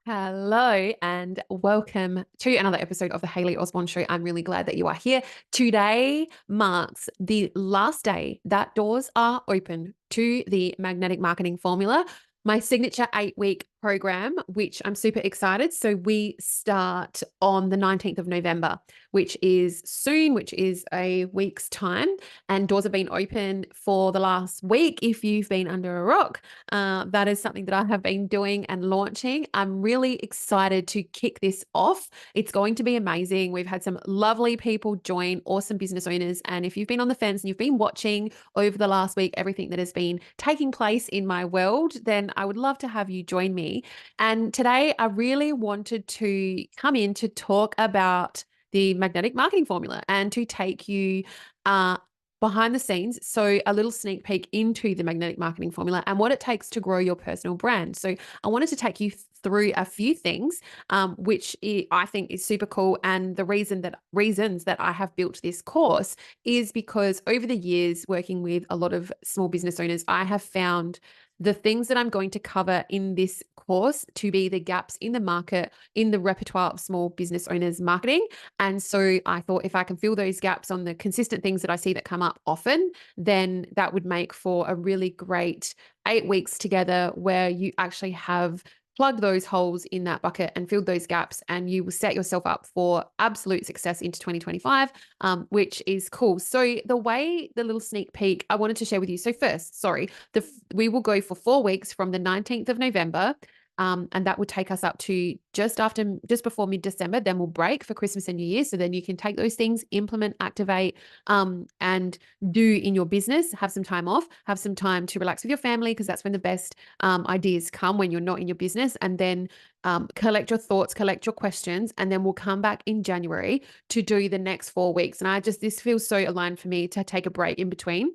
Hello and welcome to another episode of the Hayley Osborne Show. I'm really glad that you are here. Today marks the last day that doors are open to the magnetic marketing formula, my signature 8-week program, which I'm super excited. So we start on the 19th of November, which is soon, which is a week's time. And doors have been open for the last week. If you've been under a rock, that is something that I have been doing and launching. I'm really excited to kick this off. It's going to be amazing. We've had some lovely people join, awesome business owners. And if you've been on the fence and you've been watching over the last week, everything that has been taking place in my world, then I would love to have you join me. And today I really wanted to come in to talk about the magnetic marketing formula and to take you uh, behind the scenes. So a little sneak peek into the magnetic marketing formula and what it takes to grow your personal brand. So I wanted to take you through a few things, which I think is super cool. And the reasons that I have built this course is because over the years working with a lot of small business owners, I have found the things that I'm going to cover in this course to be the gaps in the market, in the repertoire of small business owners marketing. And so I thought if I can fill those gaps on the consistent things that I see that come up often, then that would make for a really great 8 weeks together where you actually have plugged those holes in that bucket and filled those gaps, and you will set yourself up for absolute success into 2025, which is cool. So the little sneak peek I wanted to share with you. So first, sorry, we will go for 4 weeks from the 19th of November. And that would take us up to just before mid-December. Then we'll break for Christmas and New Year. So then you can take those things, implement, activate, and do in your business. Have some time off, have some time to relax with your family, because that's when the best ideas come, when you're not in your business. And then collect your thoughts, collect your questions, and then we'll come back in January to do the next 4 weeks. And this feels so aligned for me to take a break in between,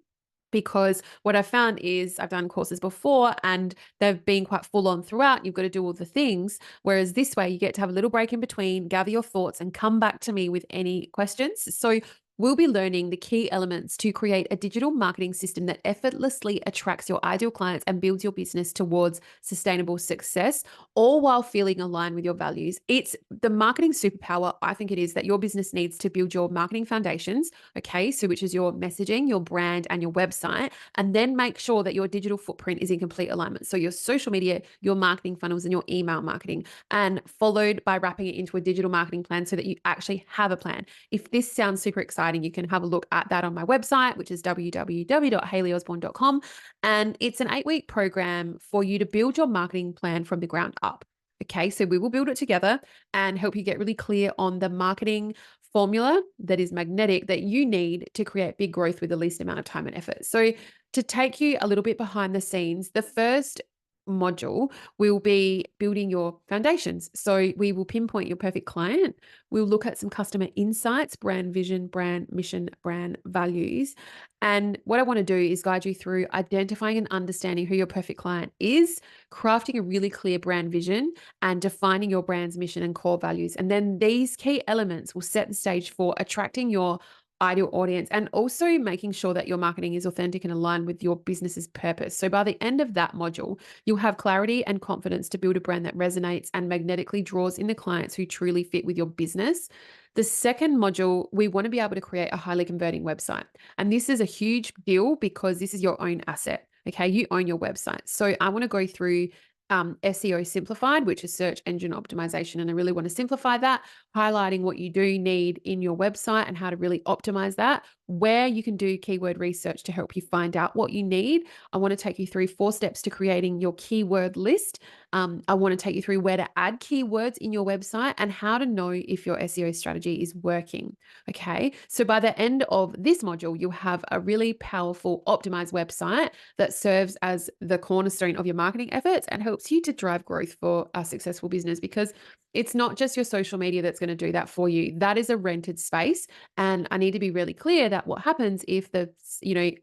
because what I've found is I've done courses before and they've been quite full on throughout. You've got to do all the things. Whereas this way, you get to have a little break in between, gather your thoughts, and come back to me with any questions. So we'll be learning the key elements to create a digital marketing system that effortlessly attracts your ideal clients and builds your business towards sustainable success, all while feeling aligned with your values. It's the marketing superpower, I think it is, that your business needs to build your marketing foundations. Okay, so which is your messaging, your brand, and your website, and then make sure that your digital footprint is in complete alignment. So your social media, your marketing funnels, and your email marketing, and followed by wrapping it into a digital marketing plan so that you actually have a plan. If this sounds super exciting, you can have a look at that on my website, which is www.hayleyosborne.com. And it's an 8-week program for you to build your marketing plan from the ground up. Okay, so we will build it together and help you get really clear on the marketing formula that is magnetic that you need to create big growth with the least amount of time and effort. So, to take you a little bit behind the scenes, the first module will be building your foundations. So we will pinpoint your perfect client. We'll look at some customer insights, brand vision, brand mission, brand values. And what I want to do is guide you through identifying and understanding who your perfect client is, crafting a really clear brand vision, and defining your brand's mission and core values. And then these key elements will set the stage for attracting your ideal audience and also making sure that your marketing is authentic and aligned with your business's purpose. So by the end of that module, you'll have clarity and confidence to build a brand that resonates and magnetically draws in the clients who truly fit with your business. The second module, we want to be able to create a highly converting website. And this is a huge deal because this is your own asset. Okay, you own your website. So I want to go through SEO simplified, which is search engine optimization. And I really want to simplify that, highlighting what you do need in your website and how to really optimize that, where you can do keyword research to help you find out what you need. I want to take you through 4 steps to creating your keyword list. I want to take you through where to add keywords in your website and how to know if your SEO strategy is working. Okay, so by the end of this module, you'll have a really powerful optimized website that serves as the cornerstone of your marketing efforts and helps you to drive growth for a successful business, because it's not just your social media that's going to do that for you. That is a rented space. And I need to be really clear that what happens if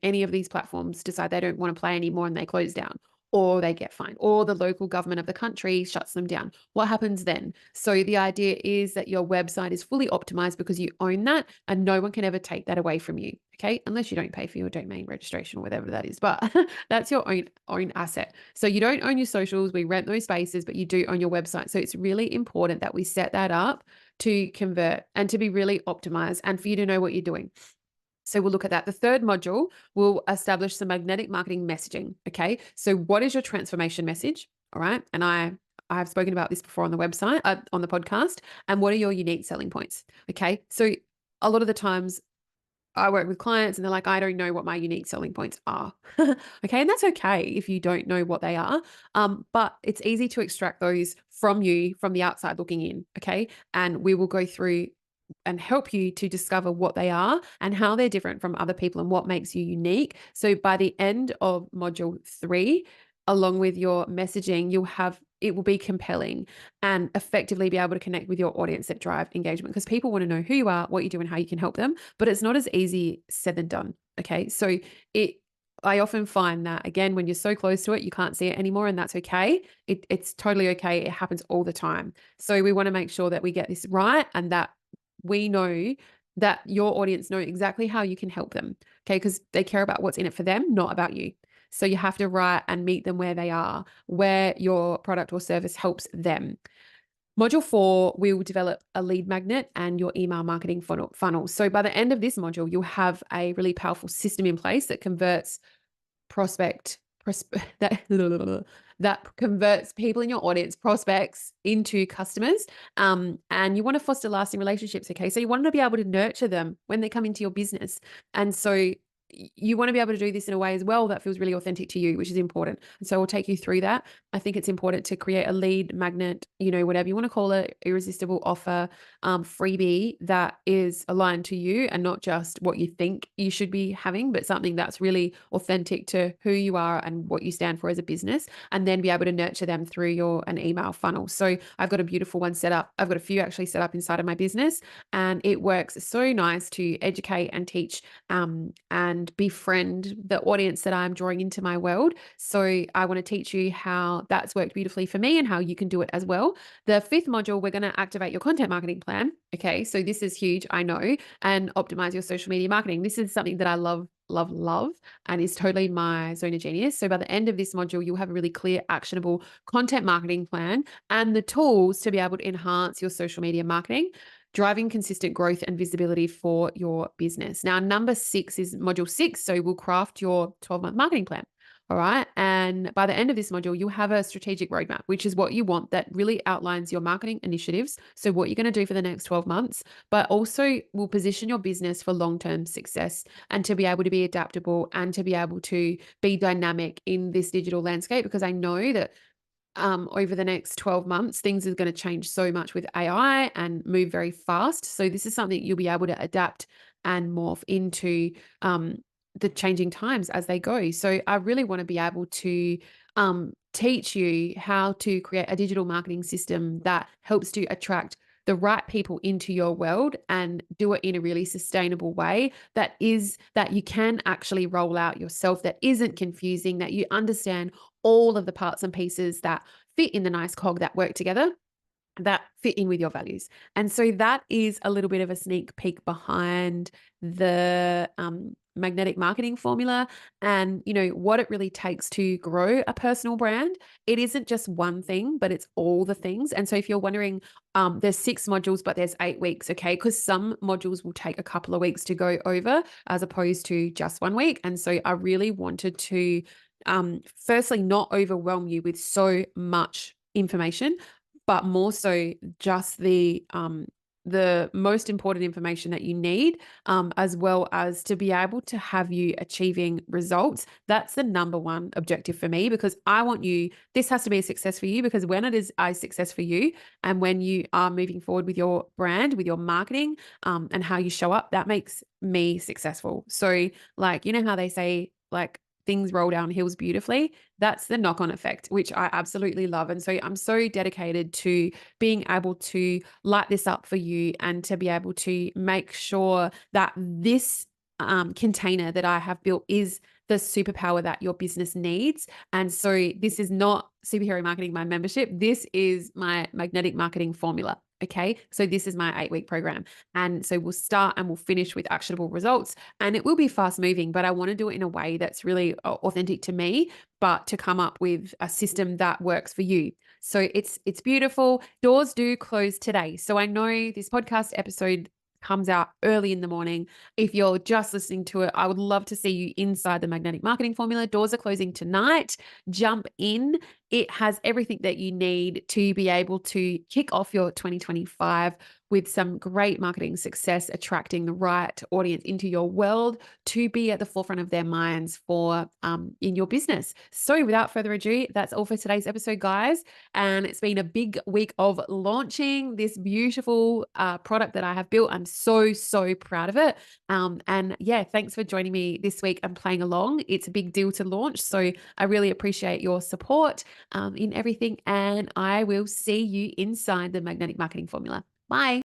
any of these platforms decide they don't want to play anymore and they close down, or they get fined, or the local government of the country shuts them down. What happens then? So the idea is that your website is fully optimized because you own that and no one can ever take that away from you. Okay. Unless you don't pay for your domain registration or whatever that is, but that's your own asset. So you don't own your socials. We rent those spaces, but you do own your website. So it's really important that we set that up to convert and to be really optimized and for you to know what you're doing. So we'll look at that. The third module will establish some magnetic marketing messaging. Okay. So what is your transformation message? All right. And I've spoken about this before on the website, on the podcast. And what are your unique selling points? Okay. So a lot of the times I work with clients and they're like, I don't know what my unique selling points are. Okay. And that's okay if you don't know what they are. But it's easy to extract those from you from the outside looking in. Okay. And we will go through and help you to discover what they are and how they're different from other people and what makes you unique. So by the end of module 3, along with your messaging, it will be compelling and effectively be able to connect with your audience that drive engagement because people want to know who you are, what you do, and how you can help them. But it's not as easy said than done. Okay. So I often find that again, when you're so close to it, you can't see it anymore, and that's okay. It's totally okay. It happens all the time. So we want to make sure that we get this right and that we know that your audience know exactly how you can help them. Okay. Because they care about what's in it for them, not about you. So you have to write and meet them where they are, where your product or service helps them. Module 4, we will develop a lead magnet and your email marketing funnel. So by the end of this module, you'll have a really powerful system in place that converts that converts people in your audience, prospects, into customers. And you want to foster lasting relationships. Okay. So you want to be able to nurture them when they come into your business. And so you want to be able to do this in a way as well that feels really authentic to you, which is important. And so we'll take you through that. I think it's important to create a lead magnet, whatever you want to call it, irresistible offer, freebie that is aligned to you and not just what you think you should be having, but something that's really authentic to who you are and what you stand for as a business, and then be able to nurture them through an email funnel. So I've got a beautiful one set up. I've got a few actually set up inside of my business, and it works so nice to educate and teach and befriend the audience that I'm drawing into my world. So I want to teach you how that's worked beautifully for me and how you can do it as well. The 5th module, we're going to activate your content marketing plan. Okay. So this is huge, I know, and optimize your social media marketing. This is something that I love, and is totally my zone of genius. So by the end of this module, you'll have a really clear, actionable content marketing plan and the tools to be able to enhance your social media marketing, driving consistent growth and visibility for your business. Now, number 6 is module 6. So we'll craft your 12-month marketing plan. All right. And by the end of this module, you'll have a strategic roadmap, which is what you want, that really outlines your marketing initiatives. So what you're going to do for the next 12 months, but also will position your business for long-term success and to be able to be adaptable and to be able to be dynamic in this digital landscape. Because I know that over the next 12 months, things are going to change so much with AI and move very fast. So this is something you'll be able to adapt and morph into the changing times as they go. So I really want to be able to teach you how to create a digital marketing system that helps to attract the right people into your world and do it in a really sustainable way that you can actually roll out yourself, that isn't confusing, that you understand all of the parts and pieces that fit in the nice cog that work together, that fit in with your values. And so that is a little bit of a sneak peek behind the magnetic marketing formula and what it really takes to grow a personal brand. It isn't just one thing, but it's all the things. And so if you're wondering, there's 6 modules, but there's 8 weeks, okay? Because some modules will take a couple of weeks to go over as opposed to just 1 week. And so I really wanted to firstly not overwhelm you with so much information, but more so just the most important information that you need, as well as to be able to have you achieving results. That's the number one objective for me, because I want this has to be a success for you, because when it is a success for you and when you are moving forward with your brand, with your marketing, and how you show up, that makes me successful. So how they say, things roll down hills beautifully. That's the knock-on effect, which I absolutely love. And so I'm so dedicated to being able to light this up for you and to be able to make sure that this container that I have built is the superpower that your business needs. And so this is not superhero marketing, my membership. This is my magnetic marketing formula. Okay. So this is my 8-week program. And so we'll start and we'll finish with actionable results. And it will be fast moving, but I want to do it in a way that's really authentic to me, but to come up with a system that works for you. So it's beautiful. Doors do close today. So I know this podcast episode comes out early in the morning. If you're just listening to it, I would love to see you inside the magnetic marketing formula. Doors are closing tonight. Jump in. It has everything that you need to be able to kick off your 2025 with some great marketing success, attracting the right audience into your world to be at the forefront of their minds for in your business. So without further ado, that's all for today's episode, guys. And it's been a big week of launching this beautiful product that I have built. I'm so proud of it. And yeah, thanks for joining me this week and playing along. It's a big deal to launch. So I really appreciate your support in everything. And I will see you inside the magnetic marketing formula. Bye.